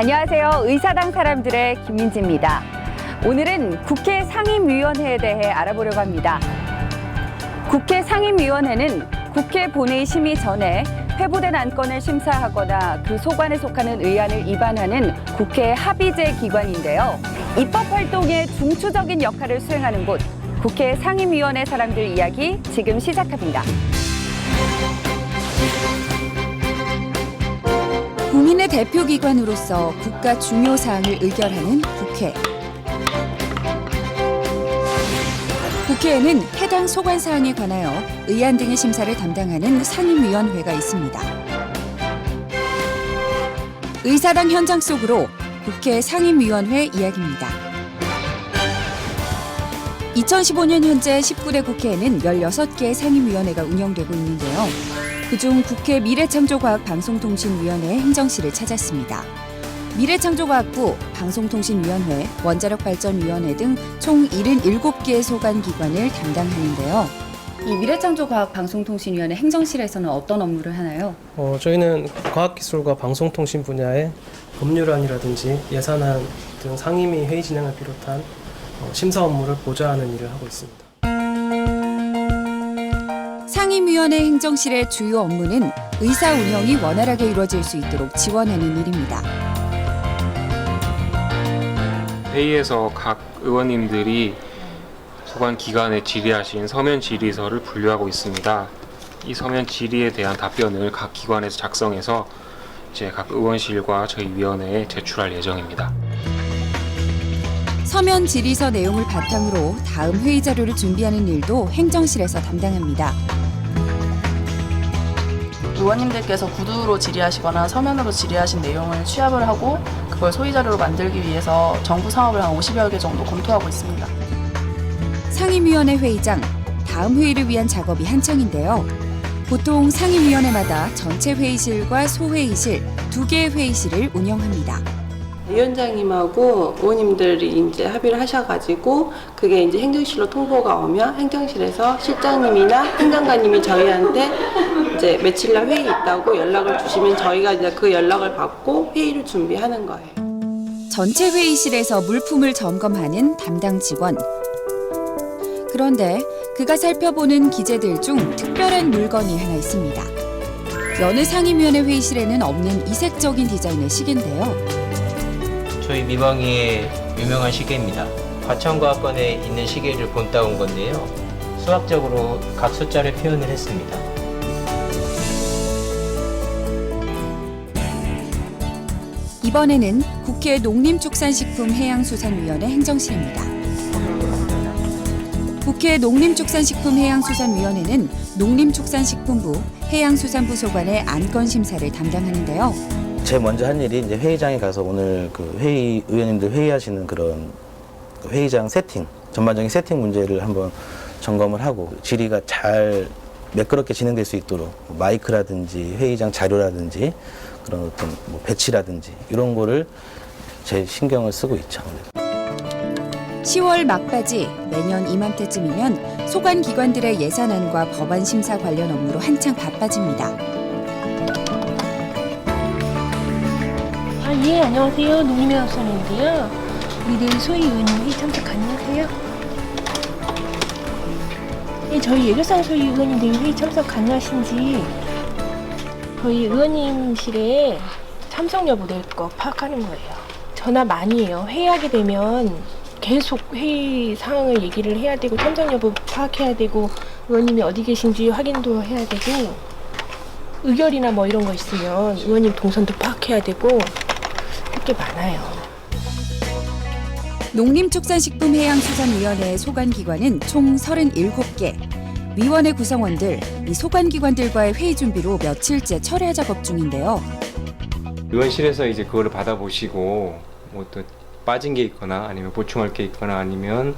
안녕하세요. 의사당 사람들의 김민지입니다. 오늘은 국회 상임위원회에 대해 알아보려고 합니다. 국회 상임위원회는 국회 본회의 심의 전에 회부된 안건을 심사하거나 그 소관에 속하는 의안을 입안하는 국회 합의제 기관인데요. 입법 활동의 중추적인 역할을 수행하는 곳, 국회 상임위원회 사람들 이야기 지금 시작합니다. 국민의 대표기관으로서 국가 중요 사항을 의결하는 국회. 국회에는 해당 소관 사항에 관하여 의안 등의 심사를 담당하는 상임위원회가 있습니다. 의사당 현장 속으로 국회 상임위원회 이야기입니다. 2015년 현재 19대 국회에는 16개의 상임위원회가 운영되고 있는데요. 그중 국회 미래창조과학방송통신위원회 행정실을 찾았습니다. 미래창조과학부, 방송통신위원회, 원자력발전위원회 등 총 77개의 소관기관을 담당하는데요. 이 미래창조과학방송통신위원회 행정실에서는 어떤 업무를 하나요? 저희는 과학기술과 방송통신 분야의 법률안이라든지 예산안 등 상임위 회의 진행을 비롯한 심사 업무를 보좌하는 일을 하고 있습니다. 상임위원회 행정실의 주요 업무는 의사 운영이 원활하게 이루어질 수 있도록 지원하는 일입니다. 회의에서 각 의원님들이 소관 기관에 질의하신 서면 질의서를 분류하고 있습니다. 이 서면 질의에 대한 답변을 각 기관에서 작성해서 이제 각 의원실과 저희 위원회에 제출할 예정입니다. 서면 질의서 내용을 바탕으로 다음 회의 자료를 준비하는 일도 행정실에서 담당합니다. 의원님들께서 구두로 질의하시거나 서면으로 질의하신 내용을 취합을 하고 그걸 소위자료로 만들기 위해서 정부 사업을 한 50여 개 정도 검토하고 있습니다. 상임위원회 회의장, 다음 회의를 위한 작업이 한창인데요. 보통 상임위원회마다 전체 회의실과 소회의실 2개의 회의실을 운영합니다. 위원장님하고 의원님들이 이제 합의를 하셔가지고 그게 이제 행정실로 통보가 오면 행정실에서 실장님이나 행정관님이 저희한테 이제 며칠 날 회의 있다고 연락을 주시면 저희가 이제 그 연락을 받고 회의를 준비하는 거예요. 전체 회의실에서 물품을 점검하는 담당 직원. 그런데 그가 살펴보는 기재들 중 특별한 물건이 하나 있습니다. 여느 상임위원회 회의실에는 없는 이색적인 디자인의 시계인데요. 저희 미방위의 유명한 시계입니다. 과천과학관에 있는 시계를 본따온 건데요. 수학적으로 각 숫자를 표현을 했습니다. 이번에는 국회 농림축산식품해양수산위원회 행정실입니다. 국회 농림축산식품해양수산위원회는 농림축산식품부, 해양수산부 소관의 안건 심사를 담당하는데요. 제일 먼저 한 일이 이제 회의장에 가서 오늘 그 의원님들 회의하시는 그런 회의장 세팅, 전반적인 세팅 문제를 한번 점검을 하고 질의가 잘 매끄럽게 진행될 수 있도록 마이크라든지 회의장 자료라든지 그런 어떤 뭐 배치라든지 이런 거를 제일 신경을 쓰고 있죠. 10월 막바지 매년 이맘때쯤이면 소관기관들의 예산안과 법안 심사 관련 업무로 한창 바빠집니다. 예, 안녕하세요. 농림해양수산인데요. 우리들 소위 의원님 회의 참석 가능하세요? 예, 저희 예교상 소위 의원님들 회의 참석 가능하신지 저희 의원님실에 참석 여부를 꼭 파악하는 거예요. 전화 많이 해요. 회의하게 되면 계속 회의 상황을 얘기를 해야 되고 참석 여부 파악해야 되고 의원님이 어디 계신지 확인도 해야 되고 의결이나 뭐 이런 거 있으면 의원님 동선도 파악해야 되고 게 많아요. 농림축산식품해양수산위원회의 소관기관은 총 37개. 위원회 구성원들, 이 소관기관들과의 회의 준비로 며칠째 철야 작업 중인데요. 의원실에서 이제 그거를 받아보시고 뭐 또 빠진 게 있거나 아니면 보충할 게 있거나 아니면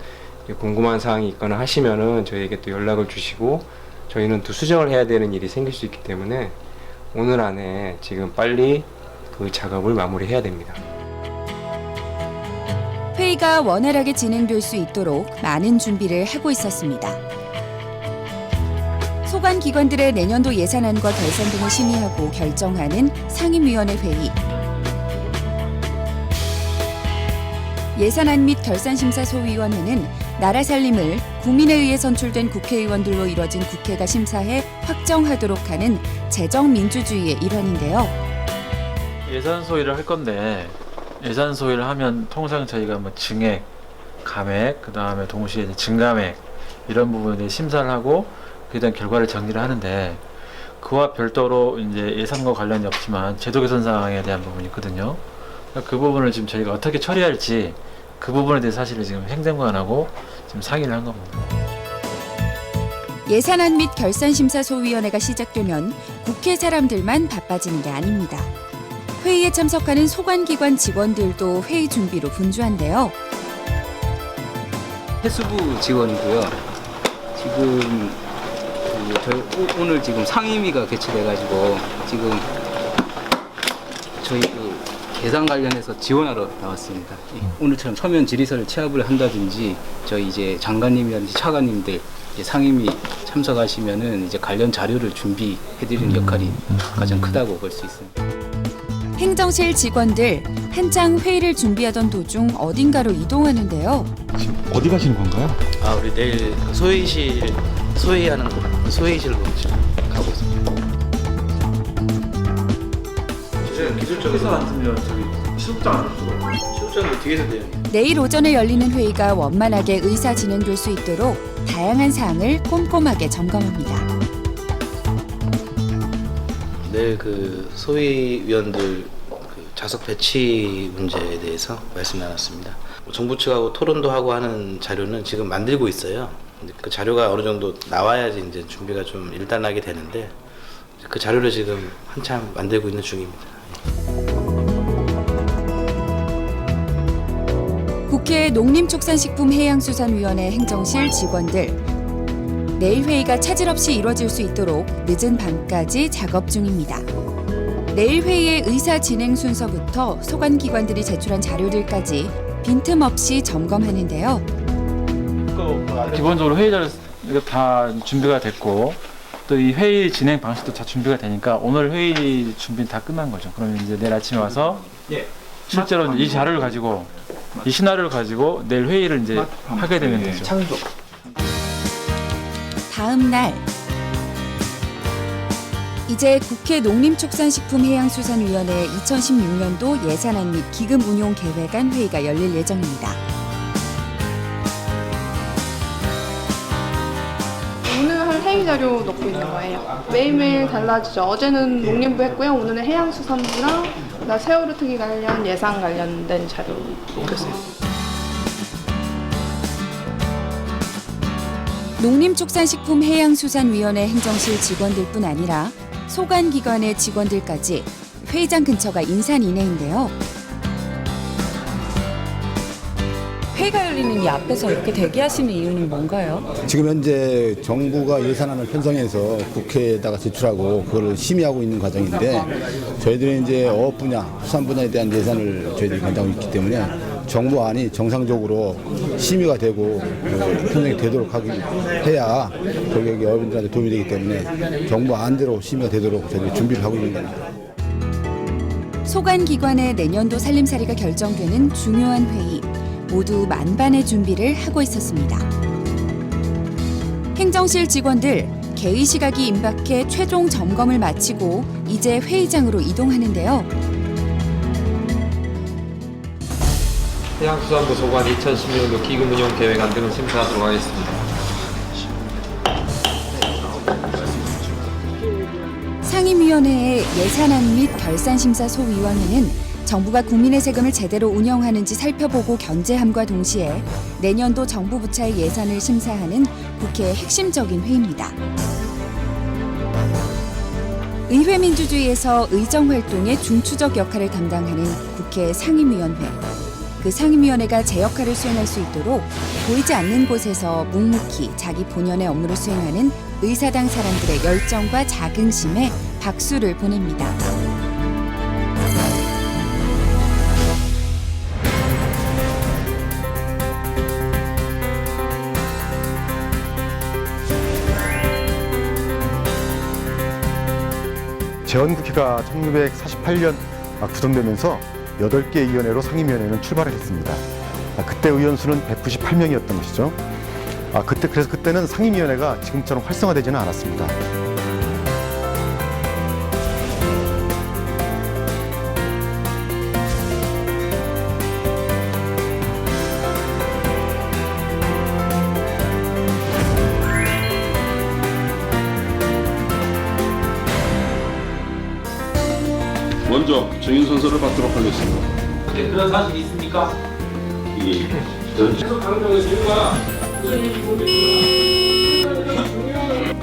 궁금한 사항이 있거나 하시면은 저희에게 또 연락을 주시고 저희는 또 수정을 해야 되는 일이 생길 수 있기 때문에 오늘 안에 지금 빨리 그 작업을 마무리해야 됩니다. 회의가 원활하게 진행될 수 있도록 많은 준비를 하고 있었습니다. 소관기관들의 내년도 예산안과 결산 등을 심의하고 결정하는 상임위원회 회의. 예산안 및 결산심사소위원회는 나라 살림을 국민에 의해 선출된 국회의원들로 이뤄진 국회가 심사해 확정하도록 하는 재정민주주의의 일환인데요. 예산 소위를 할 건데 예산 소위를 하면 통상 저희가 뭐 증액, 감액, 그 다음에 동시에 이제 증감액 이런 부분에 심사를 하고 그에 대한 결과를 정리를 하는데 그와 별도로 이제 예산과 관련이 없지만 제도 개선 사항에 대한 부분이 있거든요. 그 부분을 지금 저희가 어떻게 처리할지 그 부분에 대해서 사실 지금 행정관하고 지금 상의를 한 겁니다. 예산안 및 결산심사소위원회가 시작되면 국회 사람들만 바빠지는 게 아닙니다. 회의에 참석하는 소관기관 직원들도 회의 준비로 분주한데요. 해수부 직원이고요. 지금 저희 오늘 지금 상임위가 개최돼가지고 지금 저희 예산 관련해서 지원하러 나왔습니다. 오늘처럼 서면 질의서를 취합을 한다든지 저희 이제 장관님이라든지 차관님들 이제 상임위 참석하시면은 이제 관련 자료를 준비해드리는 역할이 가장 크다고 볼 수 있습니다. 행정실 직원들 한창 회의를 준비하던 도중 어딘가로 이동하는데요. 지금 어디 가시는 건가요? 우리 내일 소회하는 소회실로 지금 가고 있습니다. 기술적에서 안 쓰면 저기 실업장 안 줬어. 실장도 뒤에서 돼요. 내일 오전에 열리는 회의가 원만하게 의사 진행될 수 있도록 다양한 사항을 꼼꼼하게 점검합니다. 내일 그 소위위원들 좌석 배치 문제에 대해서 말씀 나눴습니다. 정부 측하고 토론도 하고 하는 자료는 지금 만들고 있어요. 근데 그 자료가 어느 정도 나와야지 이제 준비가 좀 일단하게 되는데 그 자료를 지금 한참 만들고 있는 중입니다. 국회 농림축산식품해양수산위원회 행정실 직원들 내일 회의가 차질 없이 이루어질 수 있도록 늦은 밤까지 작업 중입니다. 내일 회의의 의사 진행 순서부터 소관기관들이 제출한 자료들까지 빈틈없이 점검하는데요. 기본적으로 회의 자료 다 준비가 됐고 또 이 회의 진행 방식도 다 준비가 되니까 오늘 회의 준비는 다 끝난 거죠. 그러면 이제 내일 아침에 와서 실제로 이 자료를 가지고 이 시나리오를 가지고 내일 회의를 이제 하게 되는 거죠. 다음 날 이제 국회 농림축산식품해양수산위원회 2016년도 예산안 및 기금 운용 계획안 회의가 열릴 예정입니다. 오늘 할 회의 자료 넣고 있는 거예요. 매일매일 달라지죠. 어제는 농림부 했고요. 오늘은 해양수산부랑 세월호 특위 관련 예산 관련된 자료 넣고 있어요. 농림축산식품해양수산위원회 행정실 직원들뿐 아니라 소관기관의 직원들까지 회의장 근처가 인산인해인데요. 회의가 열리는 이 앞에서 이렇게 대기하시는 이유는 뭔가요? 지금 현재 정부가 예산안을 편성해서 국회에다가 제출하고 그걸 심의하고 있는 과정인데 저희들이 이제 어업 분야, 수산 분야에 대한 예산을 저희들이 관장하고 있기 때문에 정부안이 정상적으로 심의가 되고 편성이 되도록 해야 고객이 어업인들한테 도움이 되기 때문에 정부안대로 심의가 되도록 저희들이 준비를 하고 있는 겁니다. 소관기관의 내년도 살림살이가 결정되는 중요한 회의. 모두 만반의 준비를 하고 있었습니다. 행정실 직원들 개의 시각이 임박해 최종 점검을 마치고 이제 회의장으로 이동하는데요. 해양수산부 소관 2016년도 기금 운용 계획안 등을 심사하도록 하겠습니다. 상임위원회의 예산안 및 결산심사소위원회는 정부가 국민의 세금을 제대로 운영하는지 살펴보고 견제함과 동시에 내년도 정부 부처의 예산을 심사하는 국회의 핵심적인 회의입니다. 의회 민주주의에서 의정활동의 중추적 역할을 담당하는 국회 상임위원회. 그 상임위원회가 제 역할을 수행할 수 있도록 보이지 않는 곳에서 묵묵히 자기 본연의 업무를 수행하는 의사당 사람들의 열정과 자긍심에 박수를 보냅니다. 재헌국회가 1948년 구성되면서 8개 위원회로 상임위원회는 출발을 했습니다. 그때 의원 수는 198명이었던 것이죠. 그래서 그때는 상임위원회가 지금처럼 활성화되지는 않았습니다. 먼저 정인 선서를 받도록 하겠습니다. 네, 그런 사실이 있습니까?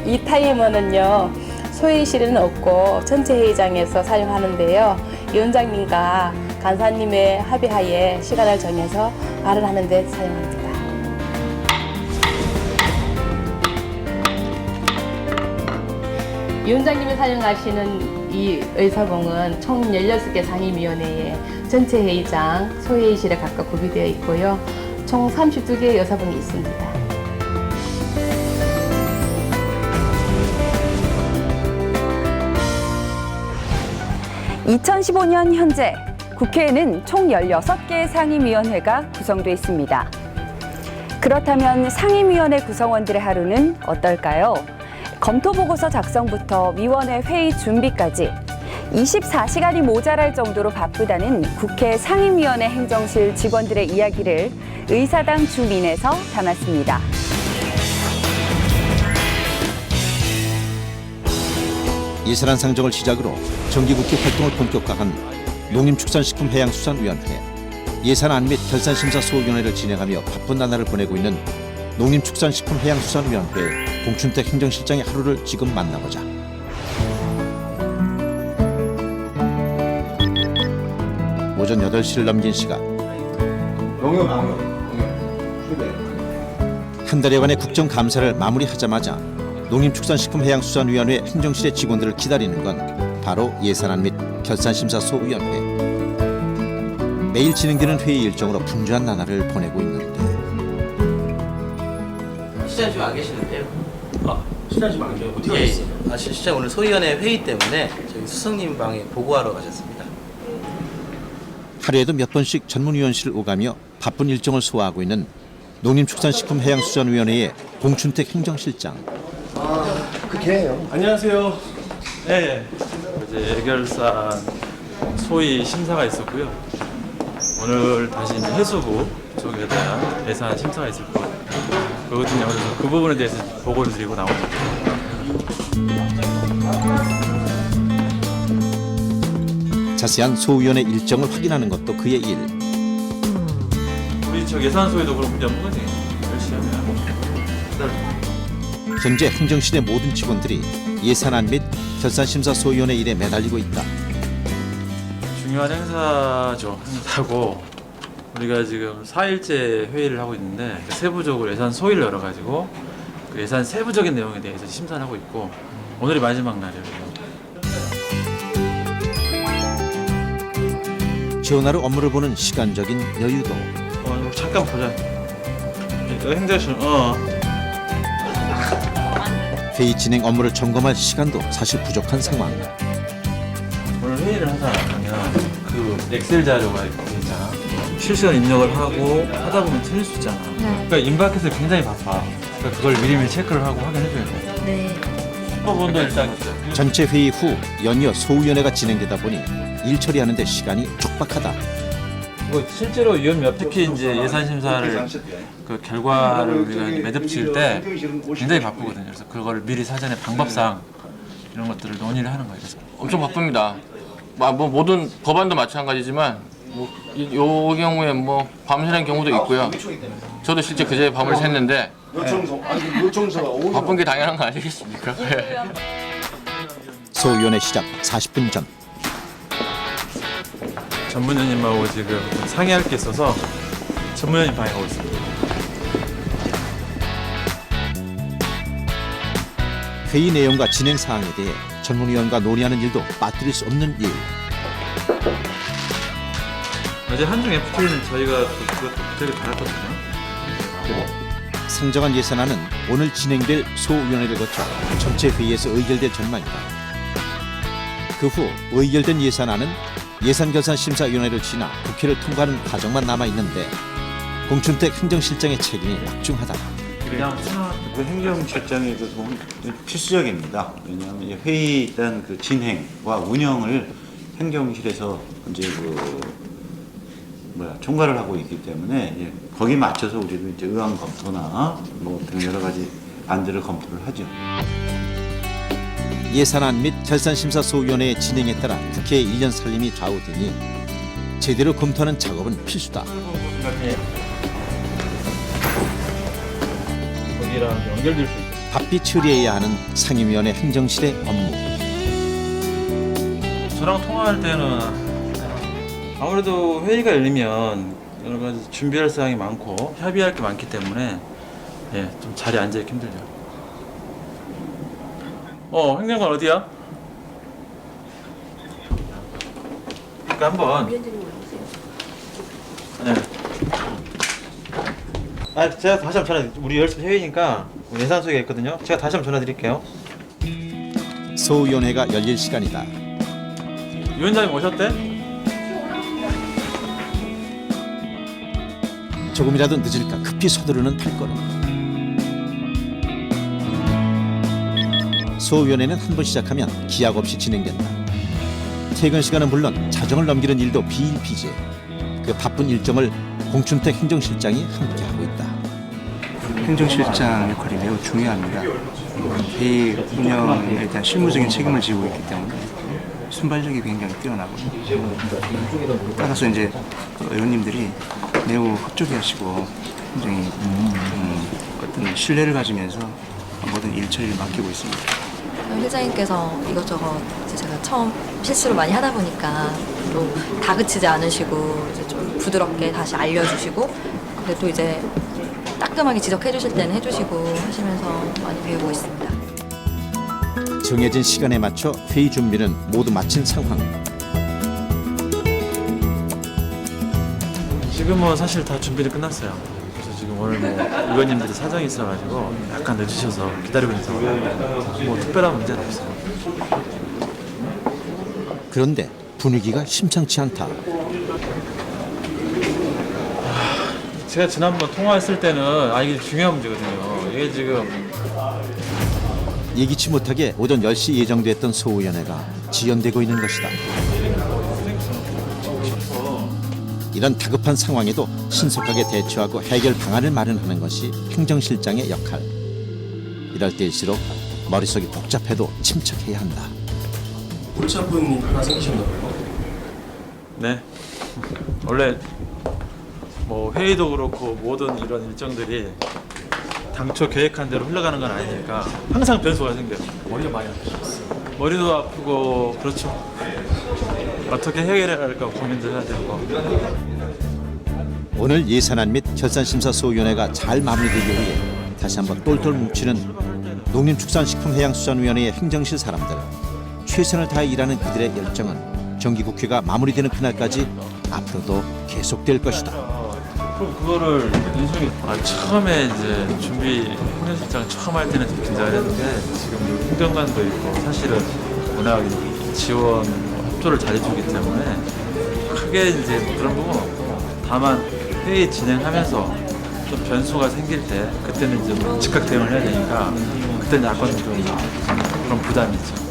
이 타이머는요, 소회의실에는 없고 전체 회의장에서 사용하는데요. 위원장님과 간사님의 합의하에 시간을 정해서 말을 하는 데 사용합니다. 위원장님이 사용하시는 이 의사봉은 총 16개 상임위원회에 전체 회의장, 소회의실에 각각 구비되어 있고요. 총 32개의 의사봉이 있습니다. (2015년) 현재 국회에는 총 16개의 상임위원회가 구성돼 있습니다. 그렇다면 상임위원회 구성원들의 하루는 어떨까요? 검토보고서 작성부터 위원회 회의 준비까지 24시간이 모자랄 정도로 바쁘다는 국회 상임위원회 행정실 직원들의 이야기를 의사당 주민에서 담았습니다. 예산안 상정을 시작으로 정기국회 활동을 본격화한 농림축산식품해양수산위원회, 예산안 및 결산심사소위원회를 진행하며 바쁜 나날을 보내고 있는 농림축산식품해양수산위원회 공춘택 행정실장의 하루를 지금 만나보자. 오전 8시를 넘긴 시간. 한 달여간의 국정감사를 마무리하자마자 농림축산식품해양수산위원회 행정실의 직원들을 기다리는 건 바로 예산안 및 결산심사소위원회. 매일 진행되는 회의 일정으로 분주한 나날을 보내고 있는데. 시장님 지금 안 계시는데요? 시장님 안 계세요? 어디 가셨어요? 시장 오늘 소위원회 회의 때문에 저희 수석님 방에 보고하러 가셨습니다. 하루에도 몇 번씩 전문위원실을 오가며 바쁜 일정을 소화하고 있는 농림축산식품해양수산위원회의 공춘택 행정실장. 그게요. 안녕하세요. 네, 어제 예결산 소위 심사가 있었고요. 오늘 다시 이제 해수부 쪽에 대한 예산 심사가 있을 거거든요. 그래서 그 부분에 대해서 보고를 드리고 나옵니다. 자세한 소위원회 일정을 확인하는 것도 그의 일. 우리 저 예산 소위도 그런 문제 없는 거지? 열심히 하면. 현재 행정실의 모든 직원들이 예산안 및 결산심사소위원회 일에 매달리고 있다. 중요한 행사죠. 행사고 우리가 지금 4일째 회의를 하고 있는데 세부적으로 예산 소위를 열어가지고 그 예산 세부적인 내용에 대해서 심사를 하고 있고 오늘이 마지막 날이에요. 전화로 업무를 보는 시간적인 여유도. 잠깐 보자. 행정실. 회의 진행 업무를 점검할 시간도 사실 부족한 상황. 오늘 회의를 하다 보면 그 엑셀 자료가 있잖아. 실시간 입력을 하고 하다 보면 틀릴 수 있잖아. 그러니까 임박해서 굉장히 바빠. 그러니까 그걸 미리미리 체크를 하고 확인해줘야 돼. 네. 부분도 일단 전체 회의 후 연이어 소위원회가 진행되다 보니 일 처리하는 데 시간이 촉박하다. 뭐 실제로 위원몇 특히 이제 예산 심사를 그 결과를 우리가 이제 매듭 지을 때 굉장히 바쁘거든요. 그래서 그걸 미리 사전에 방법상 이런 것들을 논의를 하는 거예요. 그래서 엄청 바쁩니다. 뭐 모든 법안도 마찬가지지만 요 경우에 뭐 밤새는 경우도 있고요. 저도 실제 그제 밤을 샜는데 바쁜 게 당연한 거 아니겠습니까? 소위원회 시작 40분 전. 전문위원님하고 지금 상의할 게 있어서 전문위원님 방에 가고 있습니다. 회의 내용과 진행 사항에 대해 전문위원과 논의하는 일도 빠뜨릴 수 없는 일. 어제 한중 FTA는 저희가 그것도 부탁을 받았거든요. 상정한 예산안은 오늘 진행될 소위원회를 거쳐 전체 회의에서 의결될 전망이다. 그 후 의결된 예산안은 예산결산심사위원회를 지나 국회를 통과하는 과정만 남아있는데 공춘택 행정실장의 책임이 막중하다. 그냥 그 행정실장에 있어서 필수적입니다. 왜냐하면 이제 회의 일단 그 진행과 운영을 행정실에서 이제 총괄을 하고 있기 때문에 거기에 맞춰서 우리도 이제 의안 검토나 뭐 등 여러 가지 안들을 검토를 하죠. 예산안 및 결산심사소위원회의 진행에 따라 국회의 일년 살림이 좌우되니 제대로 검토하는 작업은 필수다. 거기랑 연결될 수 있어요. 바삐 처리해야 하는 상임위원회 행정실의 업무. 저랑 통화할 때는 아무래도 회의가 열리면 여러 가지 준비할 사항이 많고 협의할 게 많기 때문에 좀 자리에 앉아있기 힘들죠. 행정관 어디야? 그러니까 한번. 네. 제가 다시 한번 전화. 우리 10시 회의니까 예산 소개가 있거든요. 제가 다시 한번 전화 드릴게요. 소위원회가 열릴 시간이다. 위원장님 오셨대? 조금이라도 늦을까 급히 서두르는 발걸음. 소위원회는 한 번 시작하면 기약 없이 진행된다. 퇴근 시간은 물론 자정을 넘기는 일도 비일비재. 그 바쁜 일정을 공춘택 행정실장이 함께하고 있다. 행정실장 역할이 매우 중요합니다. 회의 운영에 대한 실무적인 책임을 지고 있기 때문에 순발력이 굉장히 뛰어나거든요. 따라서 이제 의원님들이 매우 협조하시고 굉장히 어떤 신뢰를 가지면서 모든 일 처리를 맡기고 있습니다. 회장님께서 이것저것 이제 제가 처음 실수를 많이 하다 보니까 또 다그치지 않으시고 이제 좀 부드럽게 다시 알려주시고 근데 또 이제 따끔하게 지적해 주실 때는 해주시고 하시면서 많이 배우고 있습니다. 정해진 시간에 맞춰 회의 준비는 모두 마친 상황. 지금은 사실 다 준비는 끝났어요. 그래서 지금 오늘 의원님들이 사정이 있어가지고 약간 늦으셔서 기다리고 있는 상황. 특별한 문제는 없어요. 그런데 분위기가 심상치 않다. 제가 지난번 통화했을 때는 이게 중요한 문제거든요. 이게 지금 예기치 못하게 오전 10시 예정됐던 소위원회가 지연되고 있는 것이다. 이런 다급한 상황에도 신속하게 대처하고 해결 방안을 마련하는 것이 행정실장의 역할. 이럴 때일수록 머릿속이 복잡해도 침착해야 한다. 골치 아픈 일 하나 생기셨나 봐요? 네. 원래 회의도 그렇고 모든 이런 일정들이 당초 계획한 대로 흘러가는 건 아니니까 항상 변수가 생겨요. 머리가 많이 아프셨어요? 머리도 아프고 그렇죠. 어떻게 해결해야 할까 고민도 해야 되고. 오늘 예산안 및 결산심사소위원회가 잘 마무리되기 위해 다시 한번 똘똘 뭉치는 농림축산식품해양수산위원회의 행정실 사람들. 최선을 다해 일하는 이들의 열정은 정기국회가 마무리되는 그날까지 앞으로도 계속될 것이다. 그럼 그거를 인수위 처음에 이제 준비 행정실장 처음 할 때는 좀 긴장을 했는데 지금 행정관도 있고 사실은 워낙 지원 협조를 잘해주기 때문에 크게 이제 그런 부분은 없고 다만 회의 진행하면서 좀 변수가 생길 때 그때는 이제 즉각 대응을 해야 되니까 그때는 약간 좀 그런 부담이 있죠.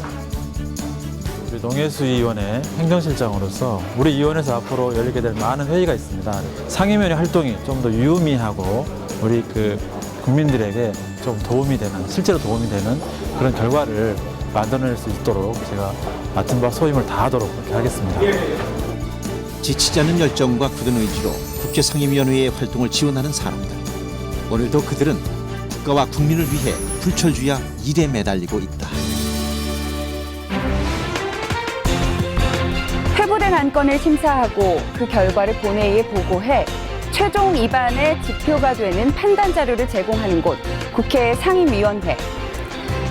우리 농해수위원회 행정실장으로서 우리 위원회에서 앞으로 열리게 될 많은 회의가 있습니다. 상임위원회 활동이 좀 더 유의미하고 우리 국민들에게 좀 도움이 되는, 실제로 도움이 되는 그런 결과를 만들어낼 수 있도록 제가 맡은 바 소임을 다하도록 그렇게 하겠습니다. 지치지 않는 열정과 굳은 의지로 국회 상임위원회의 활동을 지원하는 사람들. 오늘도 그들은 국가와 국민을 위해 불철주야 일에 매달리고 있다. 회부된 안건을 심사하고 그 결과를 본회의에 보고해 최종 입안의 지표가 되는 판단 자료를 제공하는 곳, 국회 상임위원회.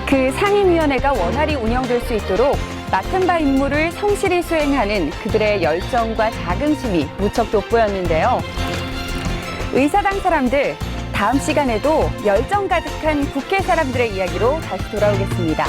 그 상임위원회가 원활히 운영될 수 있도록 맡은 바 임무를 성실히 수행하는 그들의 열정과 자긍심이 무척 돋보였는데요. 의사당 사람들, 다음 시간에도 열정 가득한 국회 사람들의 이야기로 다시 돌아오겠습니다.